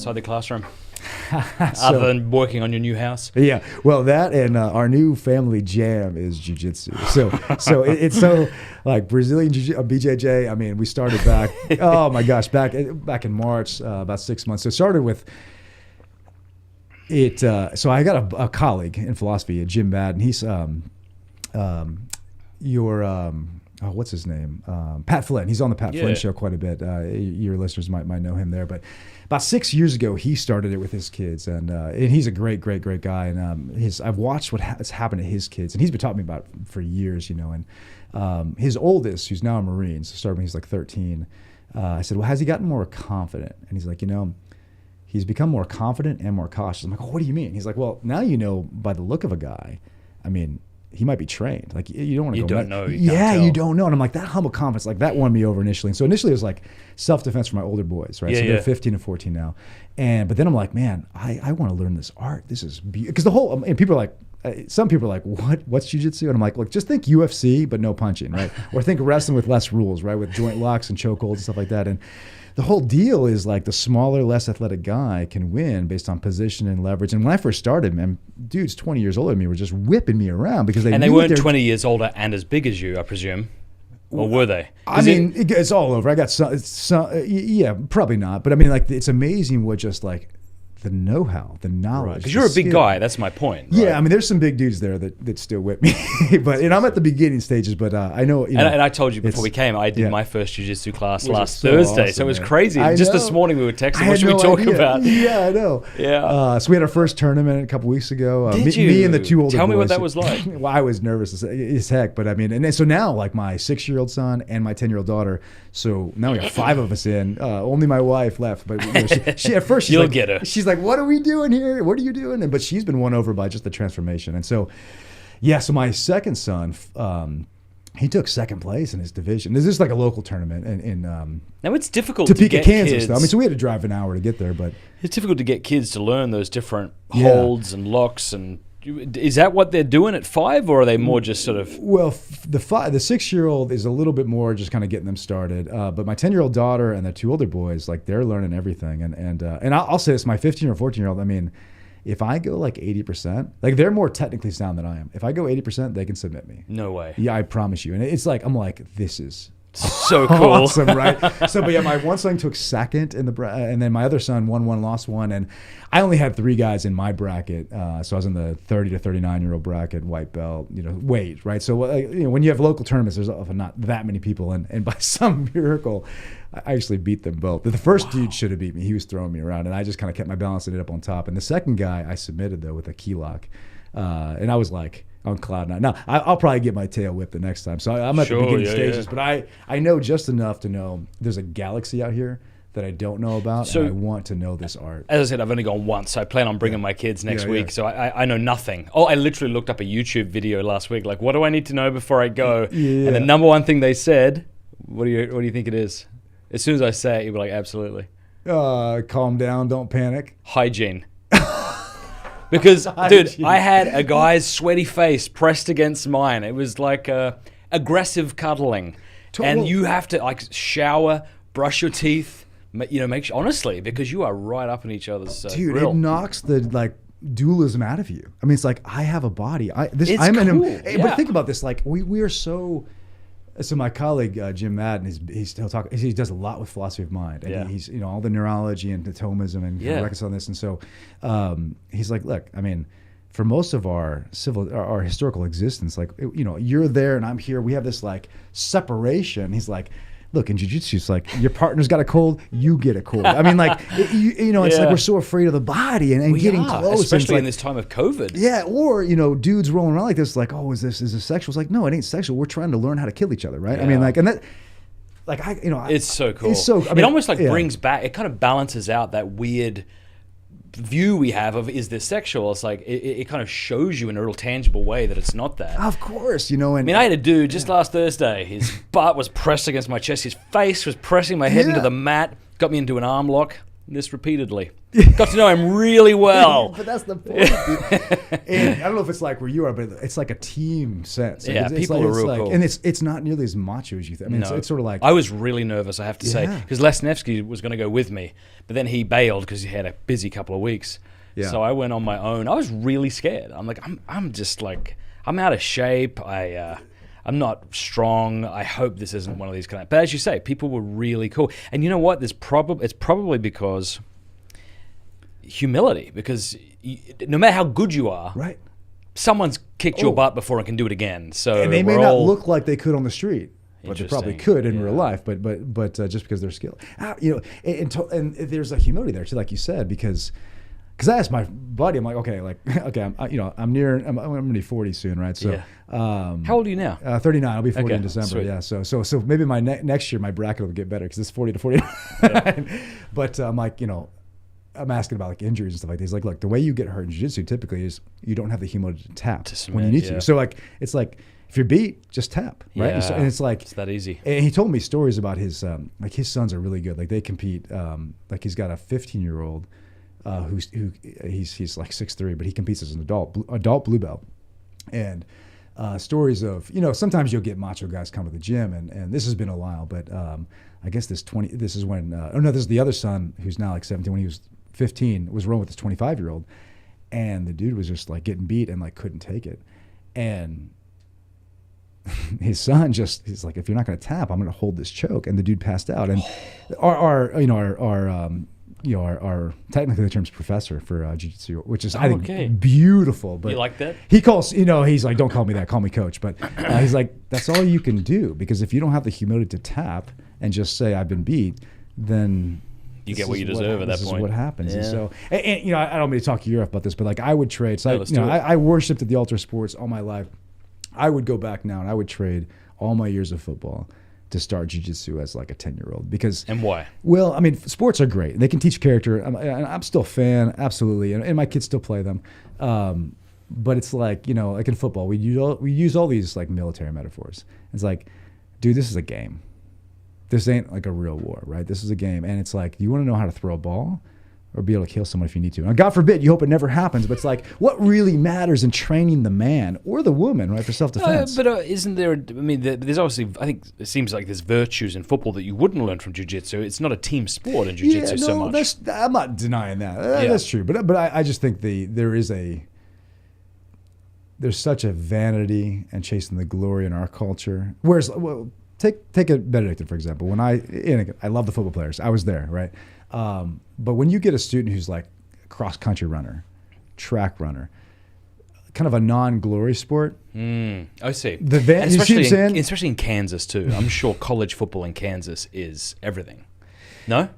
outside the classroom? Other than working on your new house? Yeah, well, that and our new family jam is jiu-jitsu. So it's so like Brazilian BJJ. I mean, we started back. Oh my gosh, back in March, about 6 months. So it started with it. So I got a colleague in philosophy, Jim Madden. He's what's his name? Pat Flynn. He's on the Pat Flynn show quite a bit. Your listeners might know him there. But about 6 years ago, he started it with his kids, and he's a great guy. And I've watched what has happened to his kids, and he's been talking to me about it for years, And his oldest, who's now a Marine, so started when he's like 13. I said, well, has he gotten more confident? And he's like, he's become more confident and more cautious. I'm like, oh, what do you mean? He's like, well, now by the look of a guy, I mean, he might be trained. Like, you don't want to go. You don't know. You don't know. And I'm like, that humble confidence, like that won me over initially. And so initially it was like self-defense for my older boys, right? So they're 15 and 14 now. But then I'm like, man, I want to learn this art. This is beautiful. Because the whole, and people are like, some people are like, what's jiu-jitsu? And I'm like, look, just think UFC, but no punching, right? Or think wrestling with less rules, right? With joint locks and chokeholds and stuff like that. And the whole deal is like the smaller, less athletic guy can win based on position and leverage. And when I first started, man, dudes 20 years older than me were just whipping me around because they weren't 20 years older and as big as you, I presume. Or were they? I mean, it's all over. I got some, yeah, probably not. But I mean, like, it's amazing what just like the know-how, the knowledge. Because you're a big guy. That's my point. Right? Yeah, I mean, there's some big dudes there that still whip me. But I'm at the beginning stages. But I know. And I told you before we came, I did my first jiu-jitsu class last Thursday. Awesome, so it was man. crazy. Just this morning we were texting. What should we talk about? Yeah, I know. Yeah. So we had our first tournament a couple weeks ago. Did you? Me and the two older boys. Tell me what that was like. Well, I was nervous as heck. But I mean, and so now like my 6-year-old son and my 10-year-old daughter. So now we got 5 of us in. Only my wife left. But she at first she's You'll like, get her. She's like, what are we doing here? What are you doing? But she's been won over by just the transformation. And so, yeah, so my second son, he took second place in his division. This is like a local tournament in now it's difficult Topeka, to get Kansas. kids. Though. I mean, so we had to drive an hour to get there, but it's difficult to get kids to learn those different holds and locks. And is that what they're doing at 5, or are they more just sort of? Well, the 6-year-old is a little bit more just kind of getting them started. But my 10-year-old daughter and the 2 older boys, like they're learning everything. And I'll say this: my 15 or 14-year-old. I mean, if I go like 80%, like they're more technically sound than I am. If I go 80%, they can submit me. No way. Yeah, I promise you. And it's like I'm like, this is so cool. Awesome, right? So, but yeah, my one son took second in the and then my other son won 1, lost 1, and I only had 3 guys in my bracket. So I was in the 30 to 39-year-old bracket, white belt, weight, right? So when you have local tournaments, there's often not that many people, and by some miracle, I actually beat them both. The first dude should have beat me. He was throwing me around, and I just kind of kept my balance and ended up on top. And the second guy I submitted though with a key lock, and I was like on cloud 9. Now I'll probably get my tail whipped the next time. So I'm at the beginning stages, but I know just enough to know there's a galaxy out here that I don't know about, and I want to know this art. As I said, I've only gone once. So I plan on bringing my kids next week, so I know nothing. Oh, I literally looked up a YouTube video last week, like, what do I need to know before I go? Yeah. And the number one thing they said, what do you think it is? As soon as I say it, you'll be like, absolutely. Calm down, don't panic. Hygiene. Because, dude, I had a guy's sweaty face pressed against mine. It was like aggressive cuddling. And you have to like shower, brush your teeth, make sure, honestly, because you are right up in each other's dude, grill. It knocks the like dualism out of you. I mean, it's like, I have a body. But think about this, like we are so. So my colleague Jim Madden, he does a lot with philosophy of mind, and he's all the neurology and the Thomism and reconciling this, and so he's like, look, I mean, for most of our historical existence, like you're there and I'm here, we have this like separation. He's like, look, in jiu-jitsu, it's like your partner's got a cold, you get a cold. I mean, like, it's like we're so afraid of the body and getting close. Especially in this time of COVID. Yeah, or, dudes rolling around like this, like, oh, is this sexual? It's like, no, it ain't sexual. We're trying to learn how to kill each other, right? Yeah. I mean, like, and that, like, it's so cool. It's so, it almost like brings back, it kind of balances out that weird view we have of, is this sexual? It's like it kind of shows you in a real tangible way that it's not that. Of course, and I mean, I had a dude just last Thursday, his butt was pressed against my chest, his face was pressing my head into the mat, got me into an arm lock, this repeatedly. Got to know him really well. But that's the point, dude. And I don't know if it's like where you are, but it's like a team sense. Yeah, people are real cool. And it's not nearly as macho as you think. I mean, it's sort of like... I was really nervous, I have to say, because Lesniewski was going to go with me, but then he bailed because he had a busy couple of weeks. Yeah. So I went on my own. I was really scared. I'm like, I'm just like, I'm out of shape. I'm not strong. I hope this isn't one of these kind of... But as you say, people were really cool. And you know what? It's probably because... humility, because no matter how good you are, right, someone's kicked your butt before and can do it again. So and they may not look like they could on the street, but they probably could in real life. But just because they're skilled, and there's a humility there too, like you said, because I asked my buddy, I'm like, okay, I'm gonna be 40 soon, right? So, how old are you now? 39. I'll be 40 in December. Sweet. Yeah. So maybe my next year my bracket will get better because it's 40 to 49. But I'm like, I'm asking about like injuries and stuff like this. Like, look, the way you get hurt in jiu-jitsu typically is you don't have the humility to tap when you need to. So like, it's like if you're beat, just tap, right? Yeah. And it's like it's that easy. And he told me stories about his like his sons are really good. Like they compete. Like he's got a 15-year-old he's like 6'3", but he competes as an adult blue belt. And stories of sometimes you'll get macho guys come to the gym, and this has been a while, but I guess this is when this is the other son who's now like 17. When he was 15, was rolling with this 25-year-old, and the dude was just like getting beat and like couldn't take it, and his son he's like, if you're not going to tap, I'm going to hold this choke, and the dude passed out. And our technically the term's professor for jiu-jitsu, which is I think beautiful. But you like that? He calls, he's like, don't call me that, call me coach. But he's like, that's all you can do, because if you don't have the humility to tap and just say I've been beat, then you get what you deserve at that point. This is what happens. Yeah. And so, and I don't mean to talk to you about this, but like I would trade. So I worshipped at the altar of sports all my life. I would go back now and I would trade all my years of football to start jiu-jitsu as like a 10-year-old. And why? Well, I mean, sports are great. They can teach character. I'm still a fan, absolutely, and my kids still play them. But it's like, like in football, we use all these like military metaphors. It's like, dude, this is a game. This ain't like a real war, right? This is a game. And it's like, you want to know how to throw a ball or be able to kill someone if you need to. Now, God forbid, you hope it never happens, but it's like, what really matters in training the man or the woman, right, for self-defense? But isn't there, there's obviously, I think it seems like there's virtues in football that you wouldn't learn from jiu-jitsu. It's not a team sport in jiu-jitsu so much. I'm not denying that. That's true. But I just think there's such a vanity and chasing the glory in our culture. Whereas, take a Benedictine, for example. When I love the football players. I was there, right? But when you get a student who's like a cross-country runner, track runner, kind of a non-glory sport. I see. Especially in Kansas too. I'm sure college football in Kansas is everything. No?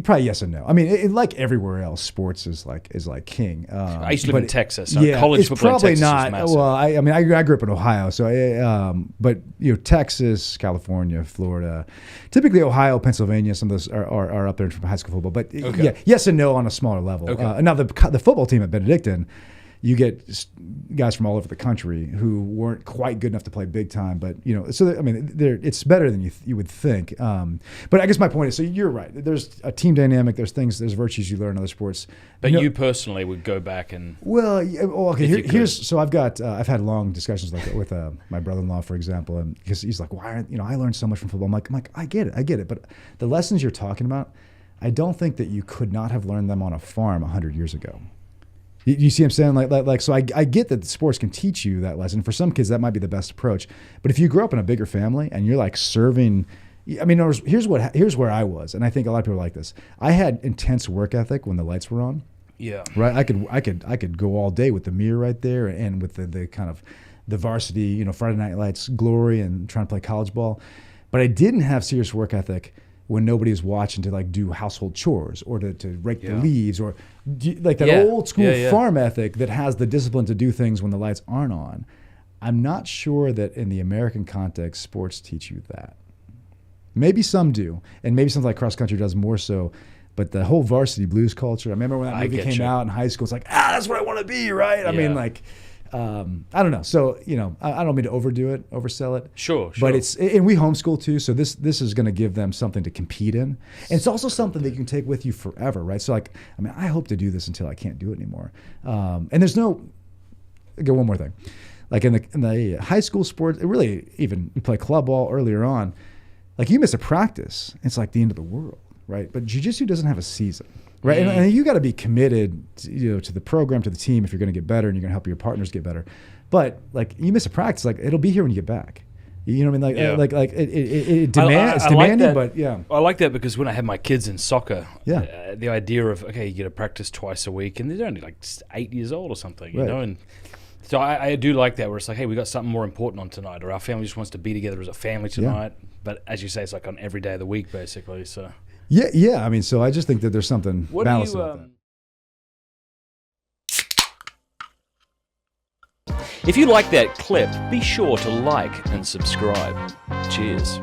Probably yes and no. I mean, like everywhere else, sports is like king. I used to live in Texas. So college football in Texas not. Is massive. Well, I grew up in Ohio, so but Texas, California, Florida, typically Ohio, Pennsylvania. Some of those are up there from high school football. But yes and no on a smaller level. Okay. Now the football team at Benedictine, you get guys from all over the country who weren't quite good enough to play big time, but it's better than you would think. But I guess my point is, so you're right. There's a team dynamic. There's virtues you learn in other sports. But you personally would go back and I've had long discussions like that with my brother-in-law, for example, and because he's like, why aren't I learned so much from football. I'm like, I get it, but the lessons you're talking about, I don't think that you could not have learned them on a farm 100 years ago. You see what I'm saying? So I get that the sports can teach you that lesson. For some kids, that might be the best approach. But if you grow up in a bigger family and you're like serving, here's where I was, and I think a lot of people are like this. I had intense work ethic when the lights were on. Yeah. Right. I could go all day with the mirror right there and with the kind of the varsity, Friday Night Lights glory and trying to play college ball. But I didn't have serious work ethic when nobody was watching to like do household chores or to rake the leaves or like that old school farm ethic that has the discipline to do things when the lights aren't on. I'm not sure that in the American context, sports teach you that. Maybe some do, and maybe something like cross country does more so. But the whole varsity blues culture, I remember when that movie came out in high school, it's like, that's what I want to be, right? I mean, like, I don't know. So, I don't mean to oversell it. Sure. But and we homeschool too. So this is going to give them something to compete in. And it's also something that you can take with you forever, right? So I hope to do this until I can't do it anymore. And there's one more thing. Like in the high school sports, it really, even you play club ball earlier on, like you miss a practice, it's like the end of the world, right? But jiu-jitsu doesn't have a season. Right, and you got to be committed, to the program, to the team if you're going to get better, and you're going to help your partners get better. But like you miss a practice, like it'll be here when you get back. You know what I mean? Like it's demanding, but yeah. I like that because when I had my kids in soccer, the idea of you get to practice twice a week, and they're only like 8 years old or something, you know, and so I do like that where it's like, hey, we got something more important on tonight, or our family just wants to be together as a family tonight. Yeah. But as you say, it's like on every day of the week, basically. So. Yeah. I mean, so I just think that there's something balanced about that. If you like that clip, be sure to like and subscribe. Cheers.